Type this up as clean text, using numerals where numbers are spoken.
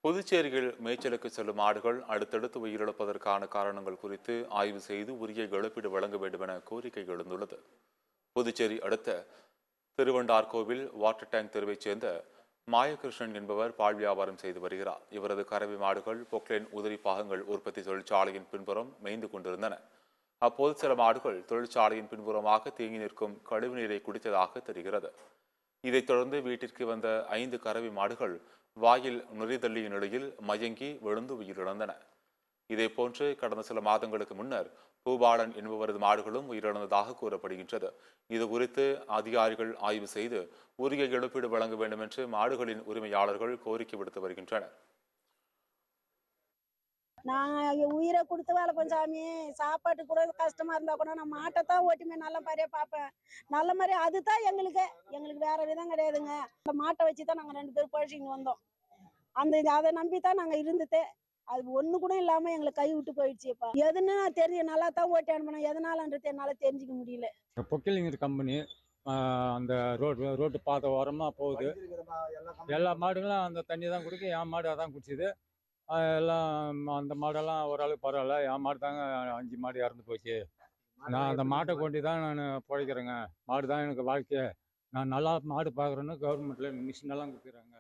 புதுச்சேரியில் மேய்ச்சலுக்கு செல்லும் மாடுகள் அடுத்தடுத்து உயிரிழப்பதற்கான காரணங்கள் குறித்து ஆய்வு செய்து உரிய இழப்பீடு வழங்க வேண்டும் என கோரிக்கை எழுந்துள்ளது. புதுச்சேரி அடுத்த திருவண்டார்கோவில் வாட்டர் டேங்க் தெருவைச் சேர்ந்த மாயகிருஷ்ணன் என்பவர் பால் வியாபாரம் செய்து வருகிறார். இவரது கறவை மாடுகள் பொக்லைன் உதிரி பாகங்கள் உற்பத்தி தொழிற்சாலையின் பின்புறம் மேய்ந்து கொண்டிருந்தன. அப்போது சில மாடுகள் தொழிற்சாலையின் பின்புறமாக தேங்கி நிற்கும் கழிவுநீரை குடித்ததாக தெரிகிறது. இதைத் தொடர்ந்து வீட்டிற்கு வந்த 5 கறவை மாடுகள் வாயில் நுரை தள்ளிய நிலையில் மயங்கி விழுந்து உயிரிழந்தன. இதேபோன்று கடந்த சில மாதங்களுக்கு முன்னர் பூபாலன் என்பவரது மாடுகளும் உயிரிழந்ததாக கூறப்படுகின்றது. இது குறித்து அதிகாரிகள் ஆய்வு செய்து உரிய இழப்பீடு வழங்க வேண்டும் என்று மாடுகளின் உரிமையாளர்கள் கோரிக்கை விடுத்து வருகின்றனர். நான் உயிரை கொடுத்து வேலை சாமி. சாப்பாட்டு கூட கஷ்டமா இருந்தா கூட நான் மாட்டை தான் ஓட்டிமே நல்ல மாதிரியே பார்ப்பேன். நல்ல மாதிரி அதுதான் எங்களுக்கு வேற விதம் கிடையாதுங்க. அந்த மாட்டை வச்சுதான் நாங்க 2 பேரும் பழச்சிக்கிட்டு வந்தோம். அதை நம்பித்தான் நாங்க இருந்துட்டே. அது ஒண்ணு கூட இல்லாம எங்களுக்கு கை விட்டு போயிடுச்சுப்பா. எதுன்னு நான் தெரியும், நல்லா தான் ஓட்டி அனுப்பினேன். எதனாலன்றது என்னால தெரிஞ்சுக்க முடியல. பொக்கிலிங்கிற கம்பெனி அந்த ரோட்டு பாதை ஓரமாக போகுது. எல்லா மாடுகளும் அந்த தண்ணி தான் குடிக்கும். என் மாடு அதான் குடிச்சிது. எல்லாம் அந்த மாடெல்லாம் ஓரளவுக்கு பரவாயில்ல. என் மாடு தாங்க 5 மாடு இறந்து போச்சு. நான் அந்த மாட்டை கொண்டு தான் நான் பிழைக்கிறேங்க. மாடு தான் எனக்கு வாழ்க்கை. நான் நல்லா மாடு பார்க்குறேன்னு கவர்மெண்ட்டில் மிஷினெல்லாம் கொடுக்குறாங்க.